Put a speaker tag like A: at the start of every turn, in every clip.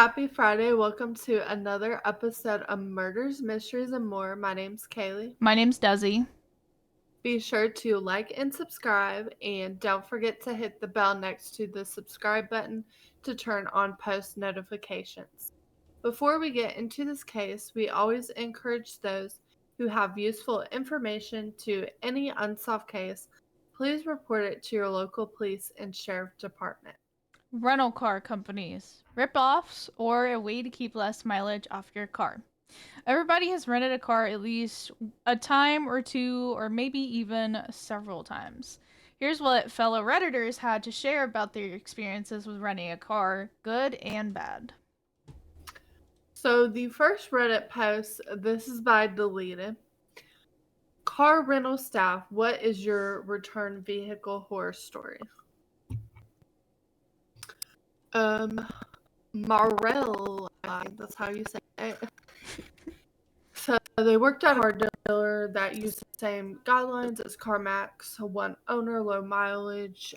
A: Happy Friday. Welcome to another episode of Murders, Mysteries, and More. My name's Kaylee.
B: My name's Desi.
A: Be sure to like and subscribe, and don't forget to hit the bell next to the subscribe button to turn on post notifications. Before we get into this case, we always encourage those who have useful information to any unsolved case, please report it to your local police and sheriff department.
B: Rental car companies. Rip-offs or a way to keep less mileage off your car. Everybody has rented a car at least a time or two, or maybe even several times. Here's what fellow Redditors had to share about their experiences with renting a car, good and bad.
A: So the first Reddit post, this is by Deleted. Car rental staff, what is your return vehicle horror story? Um, Marell, that's how you say it. So they worked at a car dealer that used the same guidelines as CarMax, one owner, low mileage.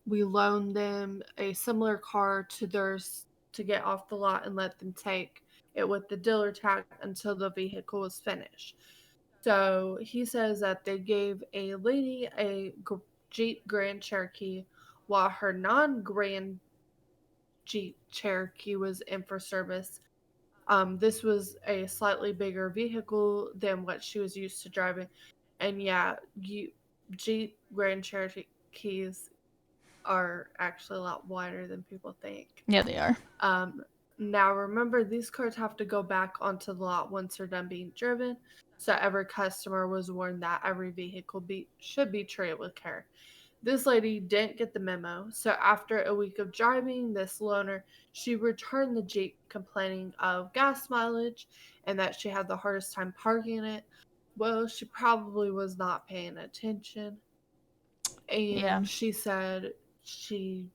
A: We loaned them a similar car to theirs to get off the lot and let them take it with the dealer tag until the vehicle was finished. So he says that they gave a lady a Jeep Grand Cherokee while her non Grand Jeep Cherokee was in for service. This was a slightly bigger vehicle than what she was used to driving. And yeah, Jeep Grand Cherokees are actually a lot wider than people think.
B: Yeah, they are.
A: Um, Now, remember, these cars have to go back onto the lot once they're done being driven, so every customer was warned that every vehicle should be treated with care. This lady didn't get the memo, so after a week of driving this loaner, she returned the Jeep complaining of gas mileage and that she had the hardest time parking it. Well, she probably was not paying attention,
B: Yeah.
A: and she said she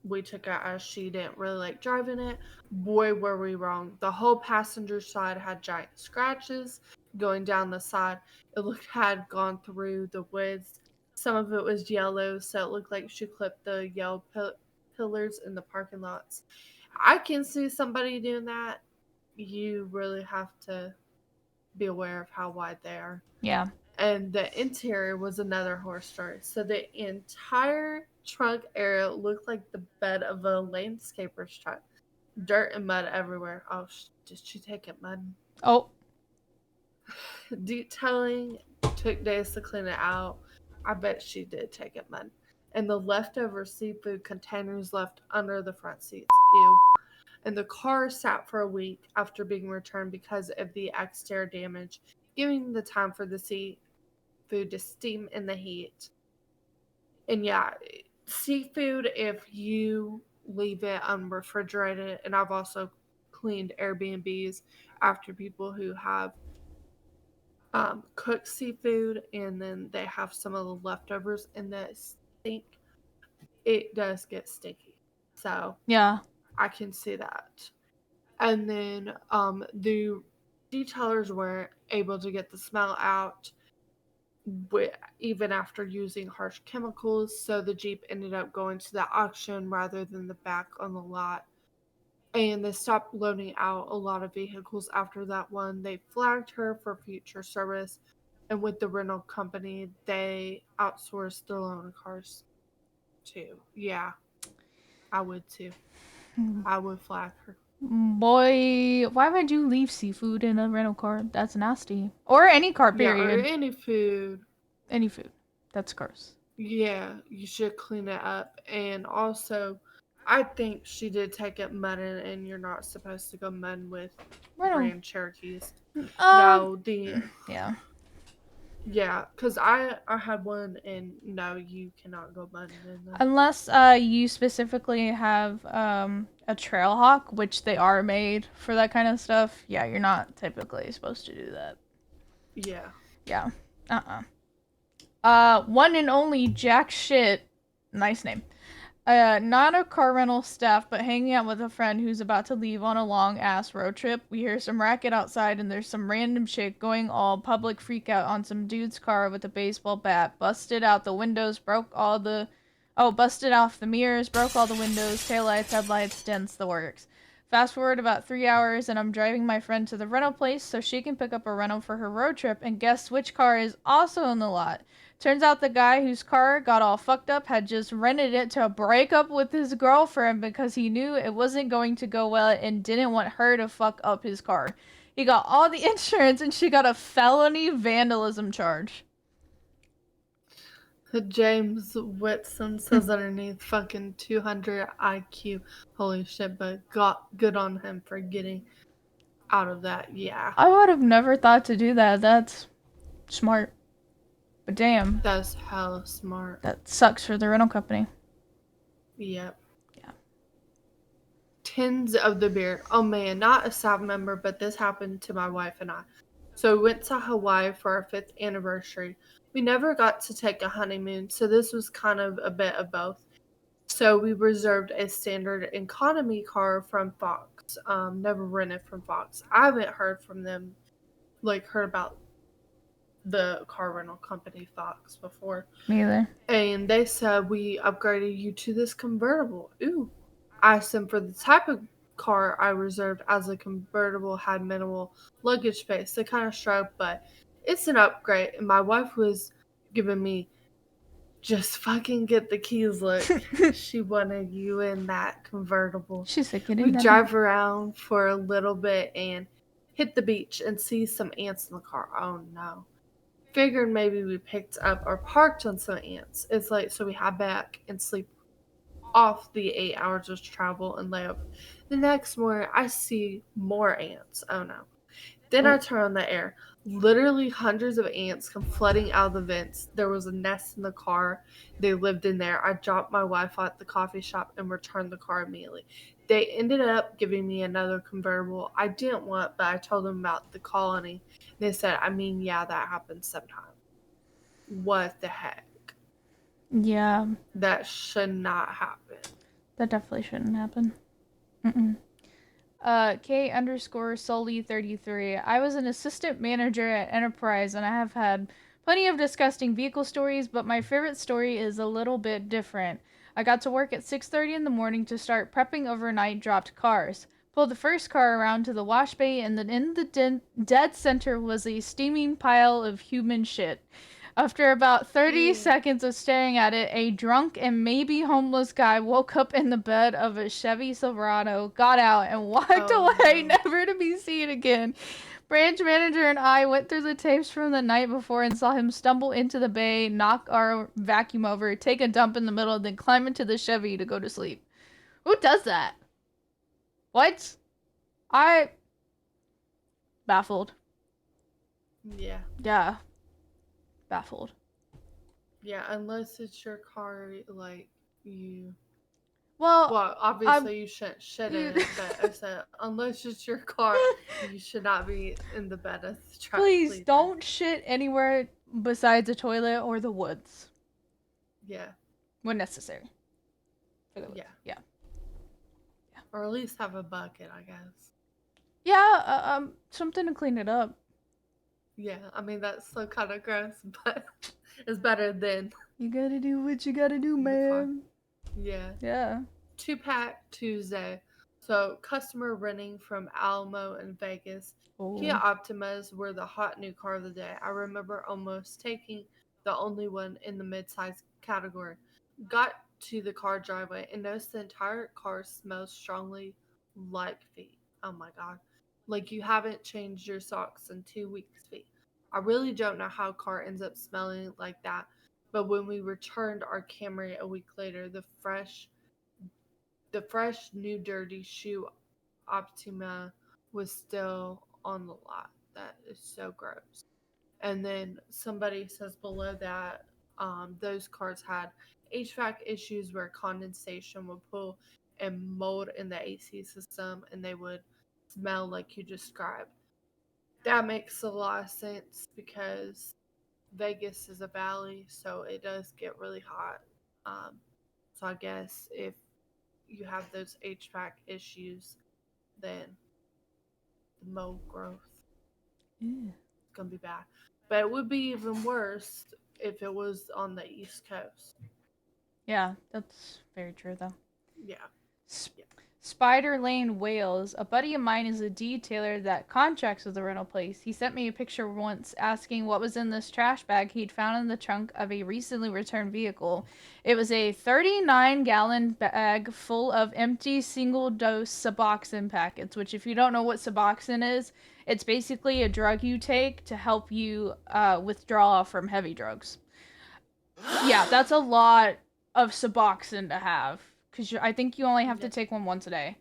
A: we took it as she didn't really like driving it. Boy, were we wrong. The whole passenger side had giant scratches going down the side. It looked had gone through the woods. Some of it was yellow, so it looked like she clipped the yellow pillars in the parking lots. I can see somebody doing that. You really have to be aware of how wide they are.
B: Yeah.
A: And the interior was another horror story. So the entire trunk area looked like the bed of a landscaper's truck. Dirt and mud everywhere. Oh, did she take it mud?
B: Oh.
A: Detailing took days to clean it out. I bet she did take it mud. And the leftover seafood containers left under the front seats. Ew. And the car sat for a week after being returned because of the exterior damage, giving the time for the seafood to steam in the heat. And yeah, seafood, if you leave it unrefrigerated, and I've also cleaned Airbnbs after people who have cooked seafood and then they have some of the leftovers in the sink, it does get sticky. So
B: Yeah.
A: I can see that. And then the detailers weren't able to get the smell out even after using harsh chemicals, so the Jeep ended up going to the auction rather than the back on the lot. And they stopped loaning out a lot of vehicles after that one. They flagged her for future service, and with the rental company, they outsourced their loaner cars too. Yeah, I would too. I would flag her.
B: Boy, why would you leave seafood in a rental car? That's nasty. Or any car,
A: Yeah, or
B: period.
A: any food.
B: Any food. That's gross.
A: Yeah, you should clean it up. And also, I think she did take it mudding, and you're not supposed to go mudding with
B: Rental.
A: Grand Cherokees.
B: Um.
A: No, the
B: Yeah.
A: yeah, because I had one, and no, you cannot go mudding in them.
B: Unless you specifically have a trail hawk, which they are made for that kind of stuff. Yeah, you're not typically supposed to do that.
A: Yeah.
B: Yeah. Uh-uh. One and only Jack Shit. Nice name. Not a car rental staff, but hanging out with a friend who's about to leave on a long ass road trip. We hear some racket outside, and there's some random chick going all public freak out on some dude's car with a baseball bat, busted out the windows, broke all the Oh, busted off the mirrors, broke all the windows, taillights, headlights, dents, the works. Fast forward about 3 hours, and I'm driving my friend to the rental place so she can pick up a rental for her road trip, and guess which car is also in the lot? Turns out the guy whose car got all fucked up had just rented it to break up with his girlfriend because he knew it wasn't going to go well and didn't want her to fuck up his car. He got all the insurance, and she got a felony vandalism charge.
A: James Whitson says underneath fucking 200 IQ. Holy shit, but got good on him for getting out of that. Yeah.
B: I would have never thought to do that. That's smart. But damn,
A: That's hella smart.
B: that sucks for the rental company.
A: Yep.
B: Yeah.
A: Tins of the beer. Oh man, not a staff member, but this happened to my wife and I. So we went to Hawaii for our 5th anniversary. We never got to take a honeymoon, so this was kind of a bit of both. So we reserved a standard economy car from Fox. Never rented from Fox. I haven't heard from them, like heard about the car rental company Fox before.
B: Me either.
A: And they said we upgraded you to this convertible. Ooh. I asked them for the type of car I reserved as a convertible had minimal luggage space. They kind of shrugged, but it's an upgrade. And my wife was giving me just fucking get the keys look. She wanted you in that convertible.
B: She's like,
A: We
B: getting that.
A: drive around for a little bit and hit the beach and see some ants in the car. Oh no. Figured maybe we picked up or parked on some ants. It's late, so we head back and sleep off the 8 hours of travel and layup. The next morning, I see more ants. Oh no. Then I turn on the air. Literally hundreds of ants come flooding out of the vents. There was a nest in the car. They lived in there. I dropped my Wi-Fi at the coffee shop and returned the car immediately. They ended up giving me another convertible I didn't want, but I told them about the colony. They said, I mean, yeah, that happens sometimes. What the heck?
B: Yeah,
A: That should not happen.
B: that definitely shouldn't happen. Mm-mm. K underscore Sully 33. I was an assistant manager at Enterprise and I have had plenty of disgusting vehicle stories, but my favorite story is a little bit different. I got to work at 6:30 in the morning to start prepping overnight dropped cars. Pulled the first car around to the wash bay, and then in the dead center was a steaming pile of human shit. After about 30
A: Ew.
B: seconds of staring at it, a drunk and maybe homeless guy woke up in the bed of a Chevy Silverado, got out, and walked
A: Oh
B: away,
A: no.
B: never to be seen again. Branch manager and I went through the tapes from the night before and saw him stumble into the bay, knock our vacuum over, take a dump in the middle, then climb into the Chevy to go to sleep. Who does that? What? I baffled.
A: Yeah.
B: Yeah, baffled.
A: Yeah, unless it's your car, like, you.
B: Well,
A: Well, obviously you shouldn't shit in it, but I said, unless it's your car, you should not be in the bed of the truck.
B: please don't shit anywhere besides a toilet or the woods
A: Yeah.
B: when necessary. For the woods.
A: Yeah.
B: Yeah.
A: Or at least have a bucket, I guess.
B: Yeah, something to clean it up.
A: Yeah, I mean, that's so kind of gross, but it's better than
B: You gotta do what you gotta do,
A: the car.
B: man.
A: Yeah.
B: Yeah.
A: 2-pack Tuesday. So, customer renting from Alamo in Vegas. Kia
B: Oh.
A: Optimas were the hot new car of the day. I remember almost taking the only one in the mid-size category. Got to the car driveway and noticed the entire car smells strongly like feet. Oh my god. Like you haven't changed your socks in 2 weeks, feet. I really don't know how a car ends up smelling like that, but when we returned our Camry a week later, the fresh, new, dirty shoe Optima was still on the lot. That is so gross. And then somebody says below that those cars had HVAC issues where condensation would pull and mold in the AC system and they would smell like you described. That makes a lot of sense because Vegas is a valley, so it does get really hot. So I guess if you have those HVAC issues, then the mold growth
B: Yeah.
A: is gonna be bad. But it would be even worse if it was on the East Coast.
B: Yeah, that's very true though.
A: Yeah.
B: S-
A: Yeah.
B: Spider Lane, Wales. A buddy of mine is a detailer that contracts with the rental place. He sent me a picture once asking what was in this trash bag he'd found in the trunk of a recently returned vehicle. It was a 39-gallon bag full of empty single dose Suboxone packets, which, if you don't know what Suboxone is, it's basically a drug you take to help you withdraw from heavy drugs. Yeah, that's a lot of Suboxone to have because I think you only have to
A: Yeah.
B: take one once a day.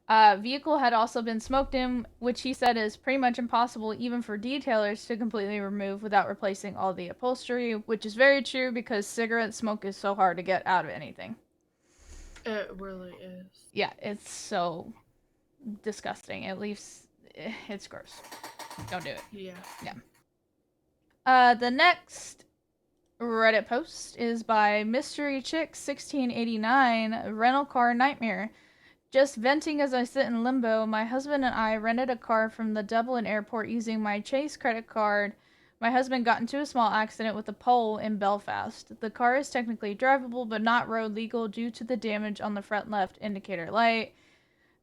B: Vehicle had also been smoked in, which he said is pretty much impossible even for detailers to completely remove without replacing all the upholstery, which is very true because cigarette smoke is so hard to get out of anything.
A: It really is.
B: Yeah, it's so disgusting. It leaves. It's gross. Don't do it.
A: Yeah.
B: Yeah. The next Reddit post is by Mystery Chick 1689 Rental Car Nightmare. Just venting as I sit in limbo, my husband and I rented a car from the Dublin airport using my Chase credit card. My husband got into a small accident with a pole in Belfast. The car is technically drivable but not road legal due to the damage on the front left indicator light.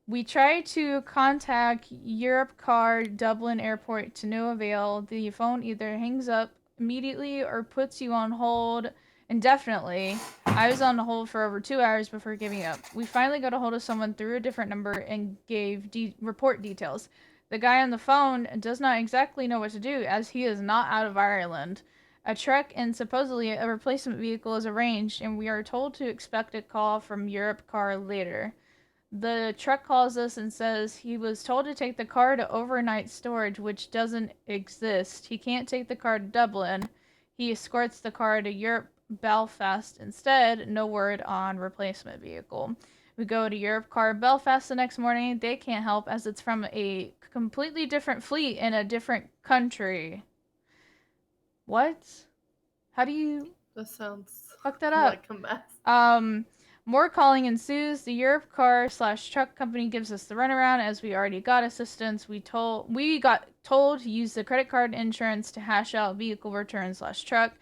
B: We tried to contact Europe Car Dublin Airport to no avail. The phone either hangs up immediately or puts you on hold indefinitely. I was on hold for over 2 hours before giving up. We finally got a hold of someone through a different number and gave report details. The guy on the phone does not exactly know what to do as he is not out of Ireland. A truck and supposedly a replacement vehicle is arranged, and we are told to expect a call from Europe Car later. The truck calls us and says he was told to take the car to overnight storage, which doesn't exist. He can't take the car to Dublin. He escorts the car to Europe Belfast instead. No word on replacement vehicle. We go to Europe Car Belfast the next morning. They can't help as it's from a completely different fleet in a different country. What? How do you
A: That sounds
B: fuck that up?
A: like a mess.
B: Um, More calling ensues. The Europe car slash truck company gives us the runaround as we already got assistance. We got told to use the credit card insurance to hash out vehicle return slash truck.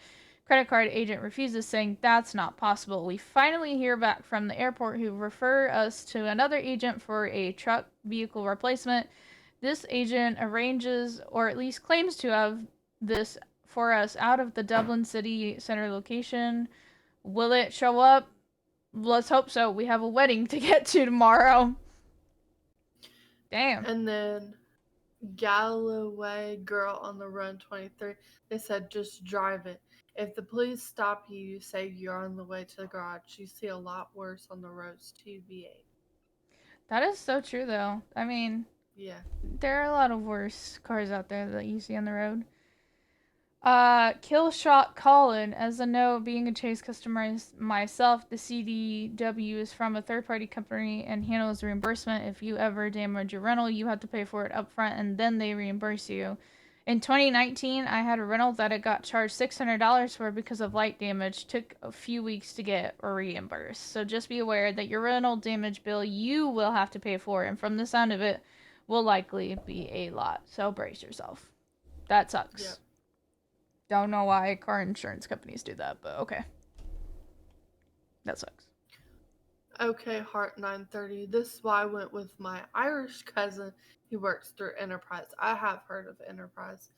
B: Credit card agent refuses, saying that's not possible. We finally hear back from the airport, who refer us to another agent for a truck vehicle replacement. This agent arranges, or at least claims to have, this for us out of the Dublin city center location. Will it show up? Let's hope so. We have a wedding to get to tomorrow. Damn.
A: And then Galloway Girl on the Run 23, they said just drive it. If the police stop you, you say you're on the way to the garage. You see a lot worse on the roads, TBA.
B: That is so true, though. I mean,
A: Yeah.
B: there are a lot of worse cars out there that you see on the road. Kill Shot Colin. As a note, being a Chase customer myself, the CDW is from a third party company and handles reimbursement. If you ever damage your rental, you have to pay for it up front and then they reimburse you. In 2019, I had a rental that I got charged $600 for because of light damage. Took a few weeks to get reimbursed. So just be aware that your rental damage bill you will have to pay for, and from the sound of it, will likely be a lot. So brace yourself. That
A: Yep.
B: sucks. Don't know why car insurance companies do that, but okay. That sucks.
A: Okay, Heart 930. This is why I went with my Irish cousin. He works through Enterprise. I have heard of Enterprise.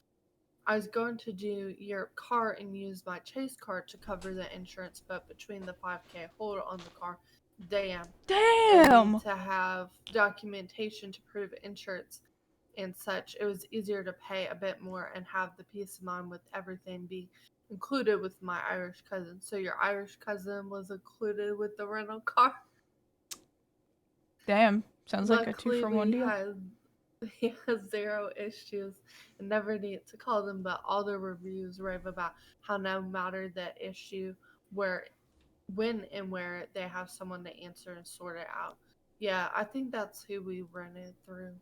A: I was going to do your car and use my Chase card to cover the insurance, but between the 5K hold on the car, damn, and need
B: Damn!
A: to have documentation to prove insurance and such, it was easier to pay a bit more and have the peace of mind with everything being included with my Irish cousin. So your Irish cousin was included with the rental car.
B: Damn. Sounds like a two
A: Luckily,
B: for one
A: we
B: deal.
A: had he has zero issues and never need to call them, but all the reviews rave about how no matter the issue, where, when, and where, they have someone to answer and sort it out. Yeah, I think that's who we rented through.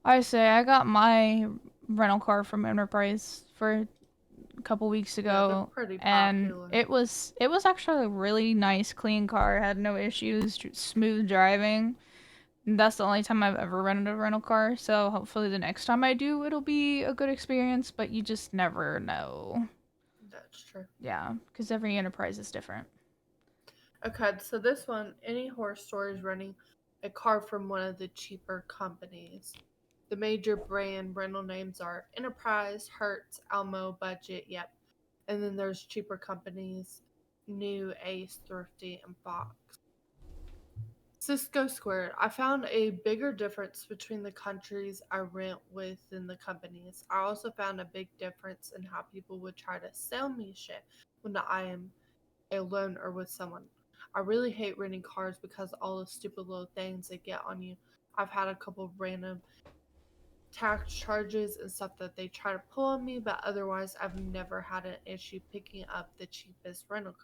B: I say I got my rental car from Enterprise for a couple weeks
A: Yeah, they're
B: ago,
A: pretty
B: and
A: popular.
B: it was actually a really nice, clean car. Had no issues, smooth driving. That's the only time I've ever rented a rental car, so hopefully the next time I do, it'll be a good experience. But you just never know.
A: That's true.
B: Yeah, because every Enterprise is different.
A: Okay, so this one, any horror story is renting a car from one of the cheaper companies. The major brand rental names are Enterprise, Hertz, Almo, Budget, yep. And then there's cheaper companies, New, Ace, Thrifty, and Fox. Cisco Squared. I found a bigger difference between the countries I rent with than the companies. I also found a big difference in how people would try to sell me shit when I am alone or with someone. I really hate renting cars because all the stupid little things they get on you. I've had a couple of random tax charges and stuff that they try to pull on me, but otherwise I've never had an issue picking up the cheapest rental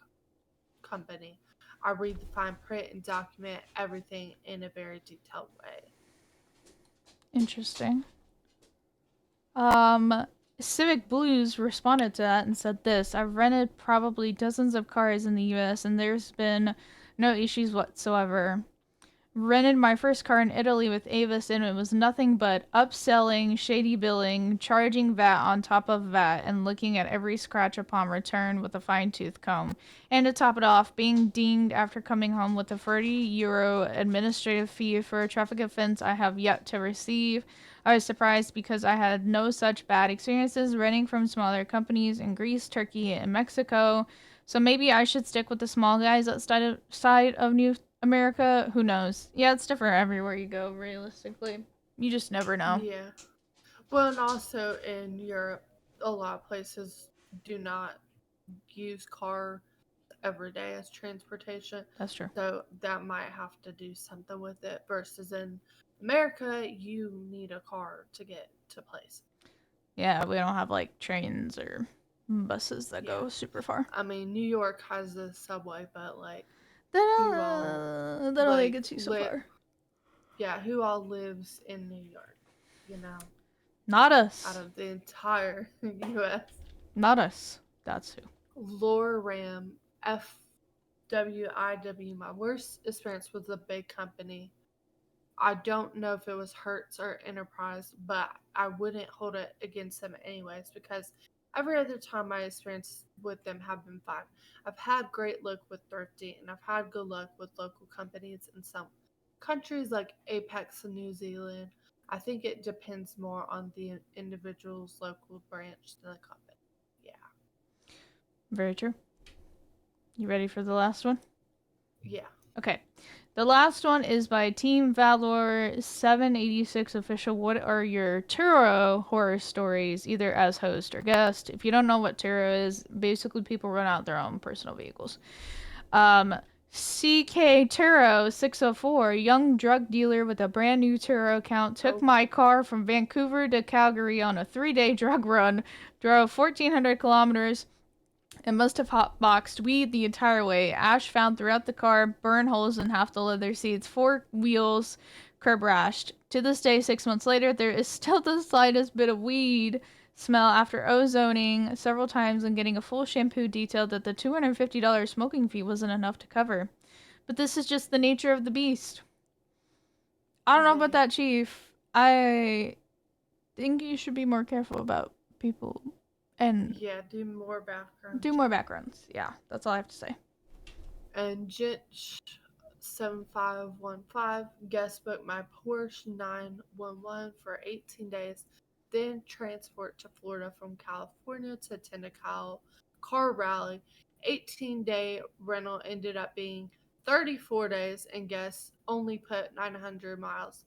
A: company. I read the fine print and document everything in a very detailed way.
B: Interesting. Um, Civic Blues responded to that and said this: I've rented probably dozens of cars in the US and there's been no issues whatsoever. Rented my first car in Italy with Avis and it was nothing but upselling, shady billing, charging VAT on top of VAT, and looking at every scratch upon return with a fine-tooth comb. And to top it off, being dinged after coming home with a €30 administrative fee for a traffic offense I have yet to receive. I was surprised because I had no such bad experiences renting from smaller companies in Greece, Turkey, and Mexico. So maybe I should stick with the small guys outside of New America. Who knows? Yeah, it's different everywhere you go, realistically. You just never know.
A: Yeah. Well, and also in Europe, a lot of places do not use car every day as transportation.
B: That's true.
A: So that might have to do something with it. Versus in America, you need a car to get to places.
B: Yeah, we don't have like trains or buses that
A: Yeah.
B: go super far.
A: I mean, New York has the subway, but like, who all
B: They don't make
A: like
B: it to you so
A: lit?
B: far.
A: Yeah, who all lives in New York? You know,
B: Not
A: out
B: us.
A: of the entire U.S.
B: Not us. That's who.
A: Laura Ram, FWIW. My worst experience was a big company. I don't know if it was Hertz or Enterprise, but I wouldn't hold it against them anyways because every other time my experience with them have been fine. I've had great luck with Thrifty and I've had good luck with local companies in some countries like Apex and New Zealand. I think it depends more on the individual's local branch than the company. Yeah.
B: Very true. You ready for the last one?
A: Yeah.
B: Okay. The last one is by Team Valor 786 official. What are your Turo horror stories, either as host or guest? If you don't know what Turo is, basically people run out their own personal vehicles. CK Turo 604, young drug dealer with a brand new Turo account, took
A: Oh,
B: my car from Vancouver to Calgary on a 3-day drug run, drove 1,400 kilometers, and must have hotboxed weed the entire way. Ash found throughout the car, burn holes in half the leather seats, 4 wheels curb rashed. To this day, 6 months later, there is still the slightest bit of weed smell after ozoning several times and getting a full shampoo detailed that the $250 smoking fee wasn't enough to cover. But this is just the nature of the beast. I don't know about
A: they,
B: that, Chief. I think you should be more careful about people and
A: yeah, do more background
B: do more
A: check.
B: backgrounds. Yeah, that's all I have to say.
A: And Jitch 7515 guest booked my Porsche 911 for 18 days, then transport to Florida from California to attend a car rally. 18-day rental ended up being 34 days, and guests only put 900 miles.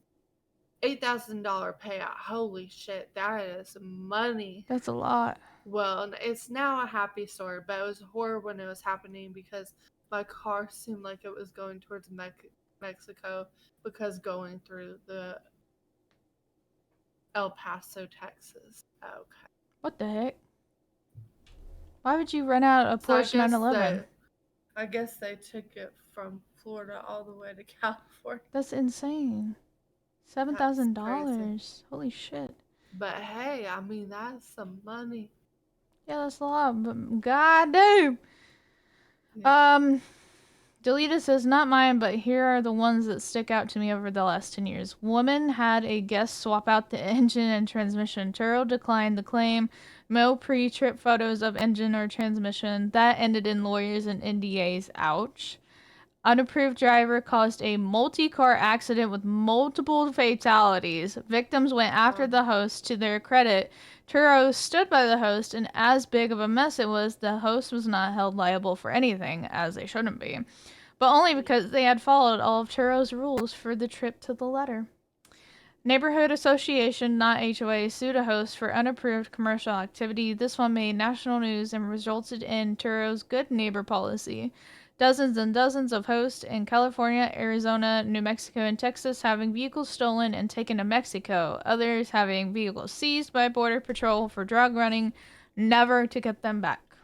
A: $8,000 payout. Holy shit, that is money.
B: That's a lot.
A: Well, it's now a happy story, but it was horror when it was happening because my car seemed like it was going towards Mexico because going through the El Paso, Texas. Okay.
B: What the heck? Why would you rent out a
A: So
B: Porsche 911?
A: I guess they took it from Florida all the way to California.
B: That's insane.
A: That's crazy.
B: $7,000. Holy shit.
A: But hey, I mean that's some money.
B: Yeah, that's a lot, but goddamn.
A: Yeah.
B: Um, Delita says, not mine, but here are the ones that stick out to me over the last 10 years. Woman had a guest swap out the engine and transmission. Turo declined the claim. No pre-trip photos of engine or transmission. That ended in lawyers and NDAs. Ouch. Unapproved driver caused a multi-car accident with multiple fatalities. Victims went after the host. To their credit, Turo stood by the host, and as big of a mess it was, the host was not held liable for anything, as they shouldn't be. But only because they had followed all of Turo's rules for the trip to the letter. Neighborhood Association, not HOA, sued a host for unapproved commercial activity. This one made national news and resulted in Turo's good neighbor policy. Dozens and dozens of hosts in California, Arizona, New Mexico, and Texas having vehicles stolen and taken to Mexico. Others having vehicles seized by Border Patrol for drug running, never to get them back.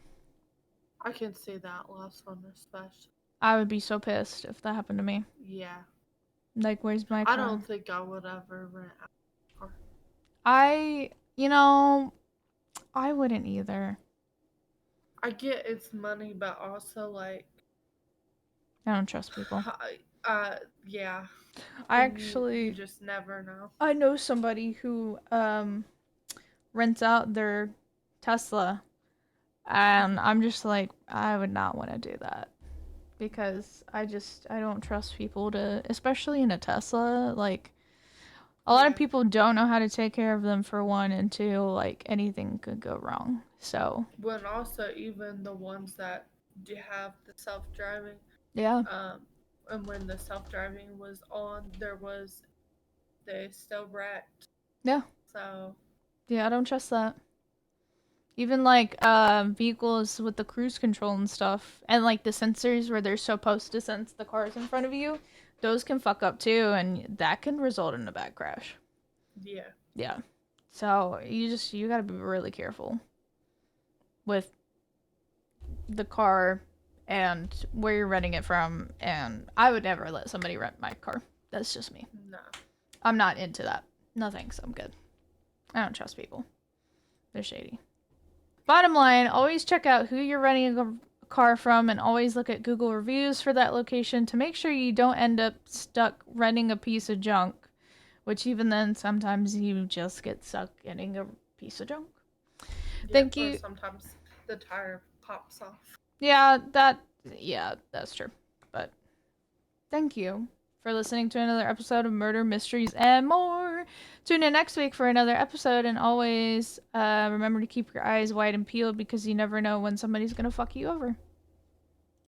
A: I can see that last one especially.
B: I would be so pissed if that happened to me.
A: Yeah.
B: Like, where's my car?
A: I don't think I would ever rent a car.
B: I wouldn't either.
A: I get it's money, but also like
B: I don't trust people.
A: yeah.
B: I
A: And
B: actually
A: you just never know.
B: I know somebody who rents out their Tesla, and I'm just like, I would not want to do that because I don't trust people to, especially in a Tesla. Like, a lot of people don't know how to take care of them, for one, and two, like, anything could go wrong. So
A: But also even the ones that do have the self-driving,
B: yeah,
A: and when the self-driving was on, they still wrecked.
B: yeah,
A: So
B: yeah, I don't trust that. Even like vehicles with the cruise control and stuff, and like the sensors where they're supposed to sense the cars in front of you, those can fuck up too, and that can result in a bad crash.
A: yeah.
B: Yeah. So you gotta be really careful with the car and where you're renting it from, and I would never let somebody rent my car. That's just me.
A: No.
B: I'm not into that. No thanks, I'm good. I don't trust people. They're shady. Bottom line, always check out who you're renting a car from and always look at Google reviews for that location to make sure you don't end up stuck renting a piece of junk, which even then sometimes you just get stuck getting a piece of junk.
A: Yeah,
B: Thank you.
A: Or sometimes the tire pops off.
B: Yeah, that's true. But thank you for listening to another episode of Murder, Mysteries, and More. Tune in next week for another episode, and always remember to keep your eyes wide and peeled because you never know when somebody's going to fuck you over.